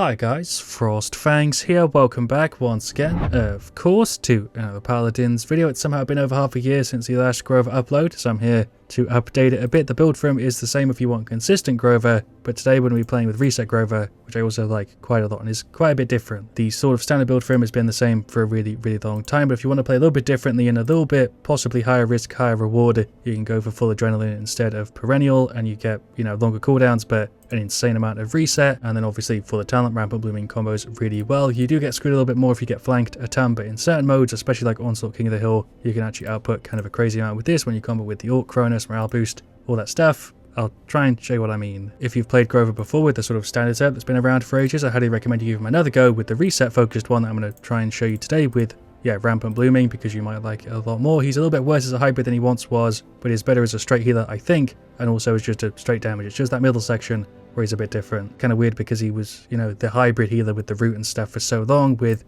Hi guys, FrostFangs here, welcome back once again, of course, to another Paladins video. It's somehow been over half a year since the last Grover upload, so I'm here to update it a bit. The build for him is the same if you want consistent Grover, but today we're going to be playing with Reset Grover, which I also like quite a lot and is quite a bit different. The sort of standard build for him has been the same for a really long time, but if you want to play a little bit differently and a little bit possibly higher risk, higher reward, you can go for full adrenaline instead of perennial, and you get, longer cooldowns, but an insane amount of reset, and then obviously for the talent, rampant blooming combos really well. You do get screwed a little bit more if you get flanked a ton, but in certain modes, especially like Onslaught, King of the Hill, you can actually output kind of a crazy amount with this when you combo with the ult, Cronus, morale boost, all that stuff. I'll try and show you what I mean. If you've played Grover before with the sort of standard setup that's been around for ages, I highly recommend you give him another go with the reset focused one that I'm going to try and show you today with rampant blooming, because you might like it a lot more. He's a little bit worse as a hybrid than he once was, but he's better as a straight healer, I think, and also as just a straight damage. It's just that middle section where he's a bit different. Kind of weird because he was, the hybrid healer with the root and stuff for so long with,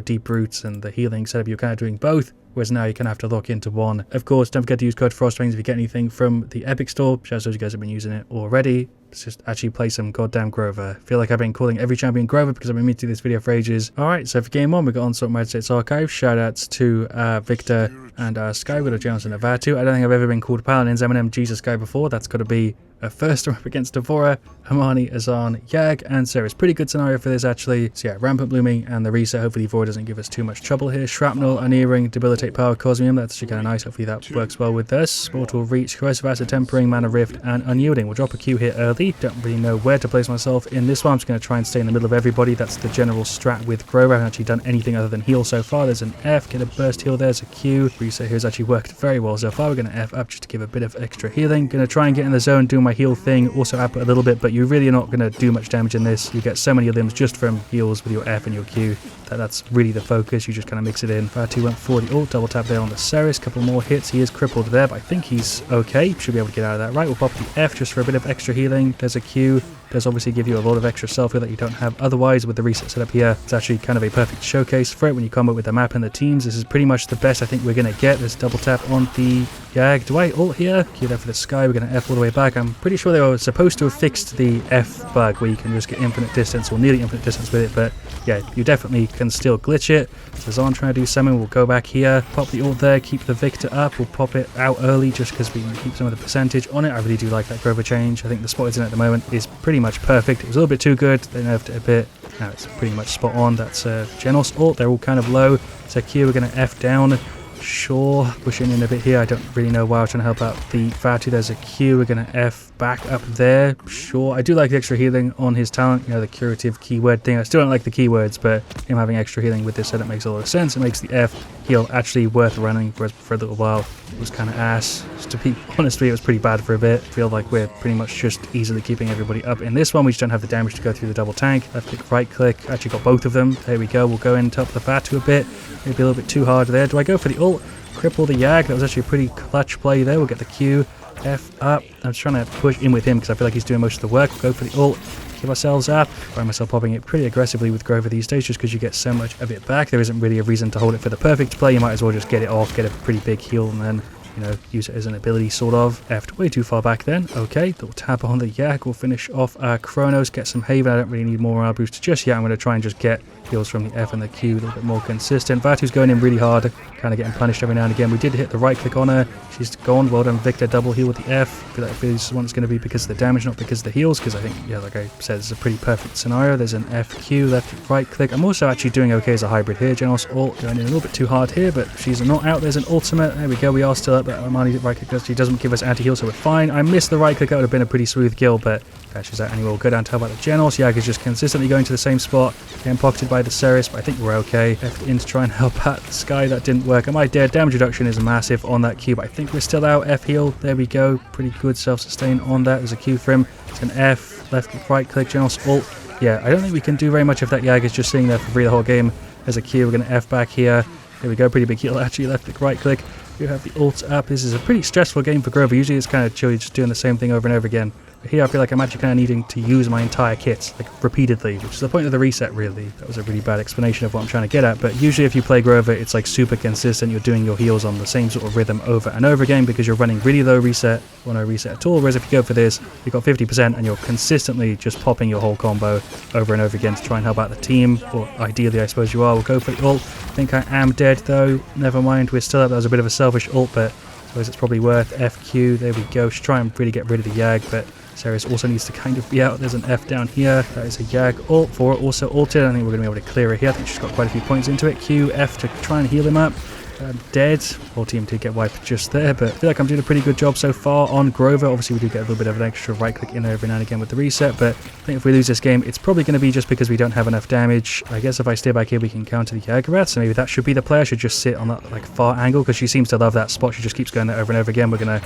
deep roots and the healing setup. You're kind of doing both, whereas now you kind of have to lock into one. Of course, don't forget to use code FrostFangs if you get anything from the Epic Store. Shout out to those you guys have been using it already. Let's just actually play some goddamn Grover. I feel like I've been calling every champion Grover because I've been meaning to do this video for ages. Alright, so for game one, we've got Onslaught Magic States Archive. Shout outs to Victor and Sky. We've got a Jones and a Vatu. I don't think I've ever been called Paladins Eminem Jesus Guy before. That's got to be a first up against Devora, Hermione, Azan, Yag, and Sarah's. Pretty good scenario for this actually. So yeah, rampant blooming and the reset. Hopefully Devora doesn't give us too much trouble here. Shrapnel, Unearing, Debilitate Power, Cosmium. That's actually kind of nice. Hopefully that works well with this. Mortal Reach, Corrosive Acid, Tempering, Mana Rift, and Unyielding. We'll drop a Q here early. Don't really know where to place myself in this one. I'm just going to try and stay in the middle of everybody. That's the general strat with Grover. I haven't actually done anything other than heal so far. There's an F, get a burst heal. There's a Q. Reset here has actually worked very well so far. We're going to F up just to give a bit of extra healing. Going to try and get in the zone, do my heal thing. Also output a little bit, but you really are not going to do much damage in this. You get so many limbs just from heals with your F and your Q. That's really the focus. You just kind of mix it in. Vatu went for the ult, double tap there on the Ceres. Couple more hits. He is crippled there, but I think he's okay. Should be able to get out of that. Right, we'll pop the F just for a bit of extra healing. There's a Q. Does obviously give you a lot of extra self-heal that you don't have otherwise with the reset setup here. It's actually kind of a perfect showcase for it when you come up with the map and the teams. This is pretty much the best I think we're going to get. There's double tap on the Yag. Do I ult here? Q there for the Sky. We're going to F all the way back. I'm pretty sure they were supposed to have fixed the F bug where you can just get infinite distance or nearly infinite distance with it, but yeah, you definitely can still glitch it. So Zon trying to do summon. We'll go back here, pop the ult there, keep the Victor up. We'll pop it out early just because we can keep some of the percentage on it. I really do like that Grover change. I think the spot it's in at the moment is pretty much perfect. It was a little bit too good. They nerfed it a bit. Now it's pretty much spot on. That's Genos ult. They're all kind of low. So Q, we're going to F down. Sure, pushing in a bit here. I don't really know why. I'm trying to help out the Vatu. There's a Q. We're going to F back up there. Sure, I do like the extra healing on his talent, the curative keyword thing. I still don't like the keywords, but him having extra healing with this setup makes a lot of sense. It makes the F heal actually worth running, whereas for a little while it was kind of ass. To be honest with you, it was pretty bad for a bit. I feel like we're pretty much just easily keeping everybody up in this one. We just don't have the damage to go through the double tank. Left click, right click. Actually got both of them. There we go. We'll go in, top the Vatu a bit. Maybe a little bit too hard there. Do I go for the ult? Cripple the Yag. That was actually a pretty clutch play there. We'll get the Q. F up. I'm just trying to push in with him because I feel like he's doing most of the work. We'll go for the ult. Give ourselves up. I find myself popping it pretty aggressively with Grover these days just because you get so much of it back. There isn't really a reason to hold it for the perfect play. You might as well just get it off, get a pretty big heal, and then use it as an ability, sort of. F'd way too far back then. Okay, little tap on the Yak. We'll finish off our Chronos, get some Haven. I don't really need more morale boost just yet. I'm going to try and just get heals from the F and the Q a little bit more consistent. Vatu's going in really hard, kind of getting punished every now and again. We did hit the right click on her. She's gone. Well done, Victor. Double heal with the F. I feel like this one is going to be because of the damage, not because of the heals, because I think, like I said, it's a pretty perfect scenario. There's an FQ, left click, right click. I'm also actually doing okay as a hybrid here. Genos ult going in a little bit too hard here, but she's not out. There's an ultimate. There we go. We are still up, but Armani right click because she doesn't give us anti-heal, so we're fine. I missed the right click. That would have been a pretty smooth kill, but she's out anyway. We'll go down to help out the Genos. Yag is just consistently going to the same spot, getting pocketed by the Ceres, but I think we're okay. F in to try and help out the Sky. That didn't work. Am I dead? Damage reduction is massive on that Q, but I think we're still out. F heal. There we go. Pretty good self-sustain on that. There's a Q for him. It's an F. Left click, right click. Genos ult. Yeah, I don't think we can do very much if that Yag is just sitting there for free the whole game. There's a Q. We're going to F back here. There we go. Pretty big heal actually. Left click, right click. You have the ult up. This is a pretty stressful game for Grover. Usually it's kind of chill. You're just doing the same thing over and over again. here I feel like I'm actually kind of needing to use my entire kit, like repeatedly, which is the point of the reset really. That was a really bad explanation of what I'm trying to get at, but usually if you play Grover, it's like super consistent. You're doing your heals on the same sort of rhythm over and over again because you're running really low reset or no reset at all. Whereas if you go for this, you've got 50% and you're consistently just popping your whole combo over and over again to try and help out the team, or ideally I suppose you are. We'll go for the ult. I think I am dead though. Never mind, we're still up. That was a bit of a selfish ult, but I suppose it's probably worth FQ. There we go. Should try and really get rid of the Yag, but Ceres also needs to kind of be out. There's an F down here. That is a Yag ult. Vora also ulted. I think we're going to be able to clear it here. I think she's got quite a few points into it. Q, F to try and heal him up. Dead. Whole team did get wiped just there, but I feel like I'm doing a pretty good job so far on Grover. Obviously we do get a little bit of an extra right click in there every now and again with the reset, but I think if we lose this game it's probably going to be just because we don't have enough damage. I guess if I stay back here we can counter the Yagarath, so maybe that should be the play. I should just sit on that like far angle because she seems to love that spot. She just keeps going there over and over again. We're gonna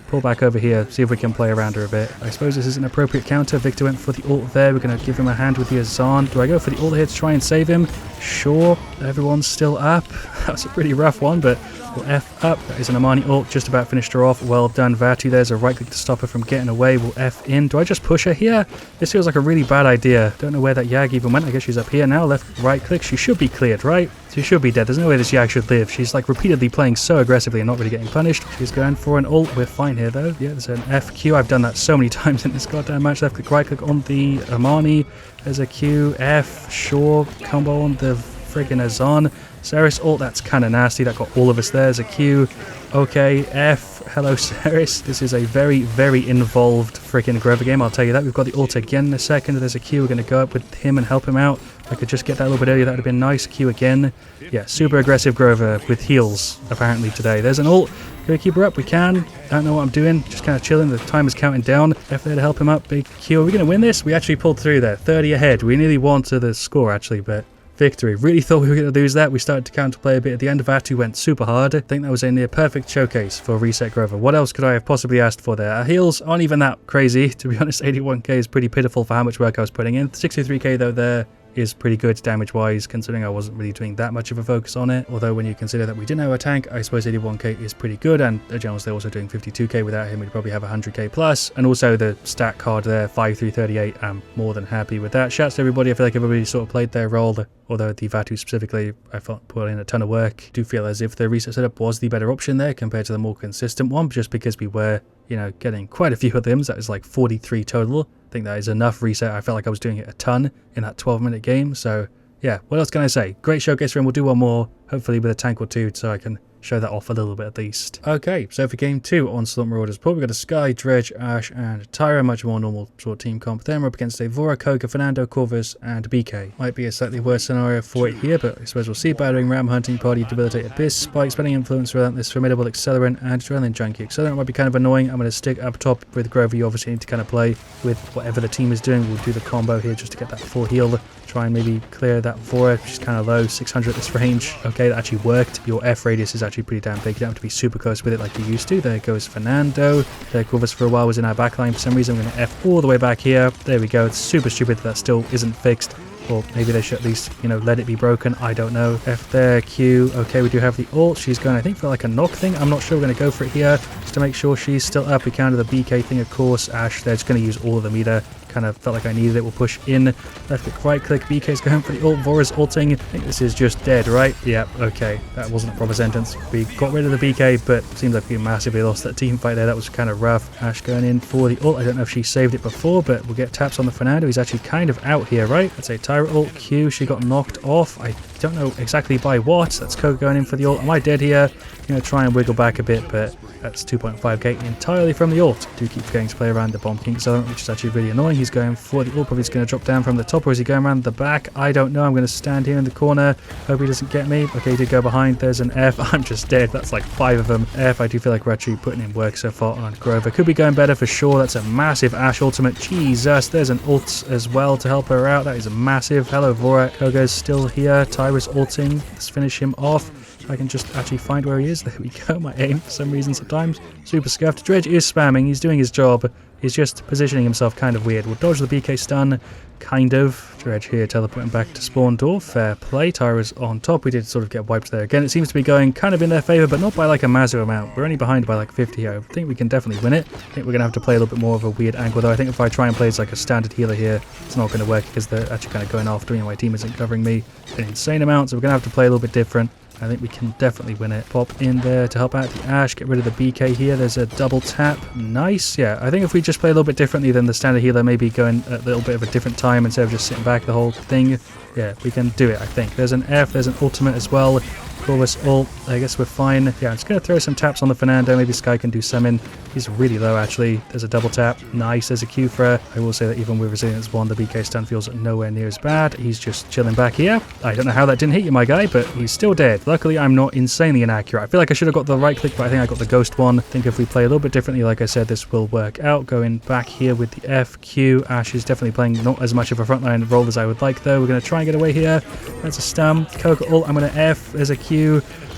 pull back over here, see if we can play around her a bit. I suppose this is an appropriate counter. Victor went for the ult there. We're gonna give him a hand with the Azan. Do I go for the ult here to try and save him? Sure. Everyone's still up. That's a pretty rough one, but we'll F up. That is an Amani ult. Just about finished her off. Well done, Vatu. There's a right click to stop her from getting away. We'll F in. Do I just push her here? This feels like a really bad idea. Don't know where that Yag even went. I guess she's up here now. Left, right click. She should be cleared, right? She should be dead. There's no way this Yag should live. She's like repeatedly playing so aggressively and not really getting punished. She's going for an ult. We're fine here though. Yeah, there's an FQ. I've done that so many times in this goddamn match. Left click, right click on the Amani. There's a Q, F, sure. Combo on the friggin' Azan. Ceres ult, that's kind of nasty. That got all of us there. There's a Q. Okay, F. Hello, Ceres. This is a very, very involved freaking Grover game, I'll tell you that. We've got the ult again in a second. There's a Q. We're going to go up with him and help him out. If I could just get that a little bit earlier, that would have been nice. Q again. Yeah, super aggressive Grover with heals, apparently, today. There's an ult. Can we keep her up? We can. Don't know what I'm doing. Just kind of chilling. The time is counting down. F there to help him up. Big Q. Are we going to win this? We actually pulled through there. 30 ahead. We nearly won to the score, actually, but victory. Really thought we were going to lose that. We started to counterplay a bit at the end. Vatu went super hard. I think that was a near perfect showcase for Reset Grover. What else could I have possibly asked for there? Our heals aren't even that crazy. To be honest, 81k is pretty pitiful for how much work I was putting in. 63k though there is pretty good damage-wise, considering I wasn't really doing that much of a focus on it. Although when you consider that we didn't have a tank, I suppose 81k is pretty good, and the generals they're also doing 52k. Without him, we'd probably have 100k plus. And also the stat card there, 5338, I'm more than happy with that. Shouts to everybody. I feel like everybody sort of played their role, although the Vatu specifically, I thought put in a ton of work. I do feel as if the reset setup was the better option there compared to the more consistent one, just because we were, you know, getting quite a few of them. That was like 43 total. I think that is enough reset. I felt like I was doing it a ton in that 12-minute game. So yeah, what else can I say? Great showcase for him. We'll do one more, hopefully with a tank or two, so I can show that off a little bit at least. Okay, so for game 2 on Slaughter Marauders, we've got a Sky, Dredge, Ash, and Tyra. Much more normal sort of team comp. Then we're up against a Vora, Koga, Fernando, Corvus, and BK. Might be a slightly worse scenario for it here, but I suppose we'll see. Battering Ram, Hunting Party, Debilitate Abyss, Spike, Spending Influence, Relentless, Formidable, Accelerant, and Adrenaline Junkie. Accelerant might be kind of annoying. I'm going to stick up top with Grover. You obviously need to kind of play with whatever the team is doing. We'll do the combo here just to get that full heal. Try and maybe clear that Vora, which is kind of low, 600 at this range. Okay, that actually worked. Your F radius is actually pretty damn big. You don't have to be super close with it like you used to. There goes Fernando. There, Corvus for a while was in our backline. For some reason, I'm going to F all the way back here. There we go. It's super stupid that still isn't fixed. Or maybe they should at least, you know, let it be broken. I don't know. F there, Q. Okay, we do have the ult. She's going, I think, for like a knock thing. I'm not sure. We're going to go for it here just to make sure she's still up. We counter the BK thing, of course. Ash, they're just going to use all of them either. Kind of felt like I needed it. We'll push in. Left click, right click. BK's going for the ult. Vora's ulting. I think this is just dead, right? Yep, okay. That wasn't a proper sentence. We got rid of the BK, but seems like we massively lost that team fight there. That was kind of rough. Ash going in for the ult. I don't know if she saved it before, but we'll get taps on the Fernando. He's actually kind of out here, right? Let's say Tyra ult. Q. She got knocked off. I don't know exactly by what. That's Koga going in for the ult. Am I dead here? I'm going to try and wiggle back a bit, but that's 2.5k entirely from the ult. Do keep forgetting to play around the Bomb King Accelerant, which is actually really annoying. He's going for the ult. Probably he's going to drop down from the top, or is he going around the back? I don't know. I'm going to stand here in the corner. Hope he doesn't get me. Okay, he did go behind. There's an F. I'm just dead. That's like 5 of them. F. I do feel like we're actually putting in work so far on Grover. Could be going better for sure. That's a massive Ash ultimate. Jesus. There's an ult as well to help her out. That is a massive. Hello, Vora. Koga's still here. Tyra's ulting. Let's finish him off. I can just actually find where he is. There we go. My aim, for some reason, sometimes super scuffed. Dredge is spamming. He's doing his job. He's just positioning himself kind of weird. We'll dodge the BK stun, kind of. Dredge here teleporting back to spawn door. Fair play. Tyra's on top. We did sort of get wiped there. Again, it seems to be going kind of in their favor, but not by like a massive amount. We're only behind by like 50 here. I think we can definitely win it. I think we're going to have to play a little bit more of a weird angle, though. I think if I try and play as like a standard healer here, it's not going to work because they're actually kind of going after me and my team isn't covering me an insane amount. So we're going to have to play a little bit different. I think we can definitely win it. Pop in there to help out the Ashe. Get rid of the BK here. There's a double tap. Nice. Yeah, I think if we just play a little bit differently than the standard healer, maybe going a little bit of a different time instead of just sitting back the whole thing. Yeah, we can do it, I think. There's an F. There's an ultimate as well. Corvus ult. I guess we're fine. Yeah, I'm just going to throw some taps on the Fernando. Maybe Sky can do summon. He's really low, actually. There's a double tap. Nice. There's a Q for her. I will say that even with Resilience 1, the BK stun feels nowhere near as bad. He's just chilling back here. I don't know how that didn't hit you, my guy, but he's still dead. Luckily, I'm not insanely inaccurate. I feel like I should have got the right click, but I think I got the ghost one. I think if we play a little bit differently, like I said, this will work out. Going back here with the FQ. Ashe is definitely playing not as much of a frontline role as I would like, though. We're going to try and get away here. That's a stun. Coca ult. I'm going to F. There's a Q.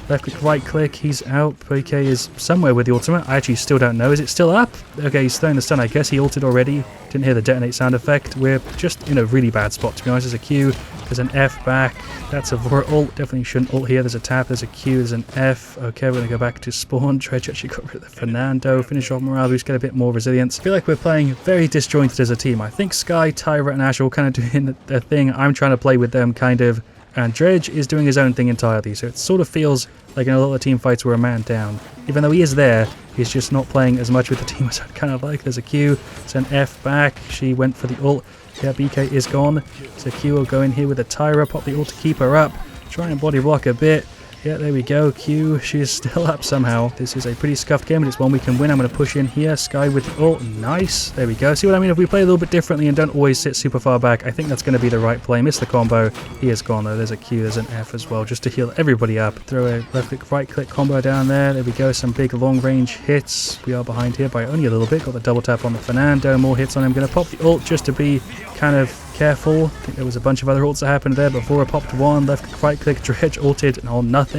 Left click, right click, he's out. PK is somewhere with the ultimate. I actually still don't know. Is it still up? Okay, he's throwing the stun. I guess he ulted already. Didn't hear the detonate sound effect. We're just in a really bad spot, to be honest. There's a Q. There's an F back. That's a Vora ult. Definitely shouldn't ult here. There's a tap. There's a Q. There's an F. Okay, we're going to go back to spawn. Dredge actually got rid of the Fernando. Finish off morale. We just get a bit more resilience. I feel like we're playing very disjointed as a team. I think Sky, Tyra, and Ashe are all kind of doing their thing. I'm trying to play with them, kind of. And Dredge is doing his own thing entirely, so it sort of feels like in a lot of team fights we're a man down. Even though he is there, he's just not playing as much with the team as I'd kind of like. There's a Q, it's an F back, she went for the ult. Yeah, BK is gone. So Q will go in here with a Tyra, pop the ult to keep her up, try and body block a bit. Yeah, there we go. Q, she's still up somehow. This is a pretty scuffed game, but it's one we can win. I'm going to push in here. Sky with the ult. Nice. There we go. See what I mean? If we play a little bit differently and don't always sit super far back, I think that's going to be the right play. Miss the combo. He is gone, though. There's a Q. There's an F as well, just to heal everybody up. Throw a left-click, right-click combo down there. There we go. Some big long-range hits. We are behind here by only a little bit. Got the double tap on the Fernando. More hits on him. Going to pop the ult just to be kind of careful. I think there was a bunch of other ults that happened there, but Vora popped one. Left-click, right-click. Dredge ulted on nothing.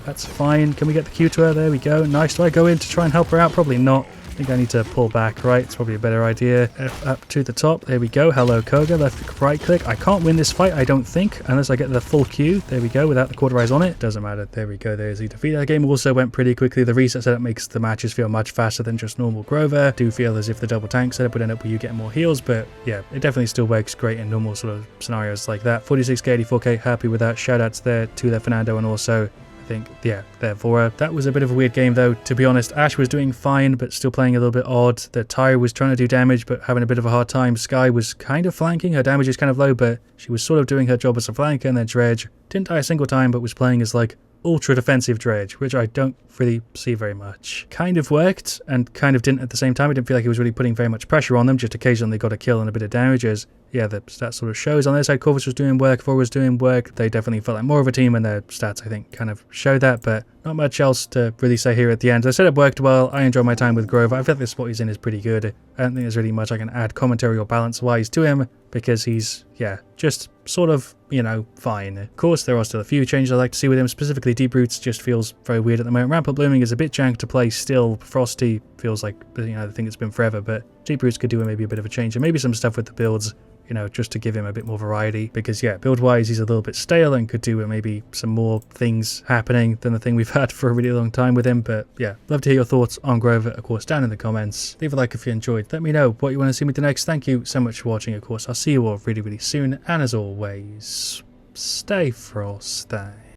That's fine. Can we get the Q to her? There we go. Nice. Do I go in to try and help her out? Probably not. I think I need to pull back, right? It's probably a better idea. F up to the top. There we go. Hello, Koga. Left click, right click. I can't win this fight, I don't think, unless I get the full Q. There we go, without the cauterize on it. Doesn't matter. There we go. There's the defeat. That game also went pretty quickly. The reset setup makes the matches feel much faster than just normal Grover. Do feel as if the double tank setup would end up with you getting more heals, but yeah, it definitely still works great in normal sort of scenarios like that. 46k, 84k, happy with that. Shoutouts there to the Fernando and also think, yeah, therefore, that was a bit of a weird game, though, to be honest. Ashe was doing fine, but still playing a little bit odd. The Tyre was trying to do damage, but having a bit of a hard time. Sky was kind of flanking. Her damage is kind of low, but she was sort of doing her job as a flanker, and then Dredge didn't die a single time, but was playing as, like, ultra defensive Dredge, which I don't really see very much. Kind of worked, and kind of didn't at the same time. I didn't feel like he was really putting very much pressure on them, just occasionally got a kill and a bit of damage, as yeah, the stats sort of shows. On their side, Corvus was doing work, Vora was doing work. They definitely felt like more of a team, and their stats, I think, kind of show that, but not much else to really say here at the end. The setup worked well. I enjoyed my time with Grover. I feel like the spot he's in is pretty good. I don't think there's really much I can add commentary or balance-wise to him, because he's, yeah, just sort of, you know, fine. Of course, there are still a few changes I'd like to see with him. Specifically, Deep Roots just feels very weird at the moment. Rampant Blooming is a bit jank to play still. Frosty feels like, you know, the thing that's been forever, but Deep Roots could do maybe a bit of a change, and maybe some stuff with the builds, you know, just to give him a bit more variety, because yeah, build-wise he's a little bit stale and could do with maybe some more things happening than the thing we've had for a really long time with him. But yeah, love to hear your thoughts on Grover, of course, down in the comments. Leave a like if you enjoyed. Let me know what you want to see me do next. Thank you so much for watching, of course. I'll see you all really, really soon, and as always, stay frosty.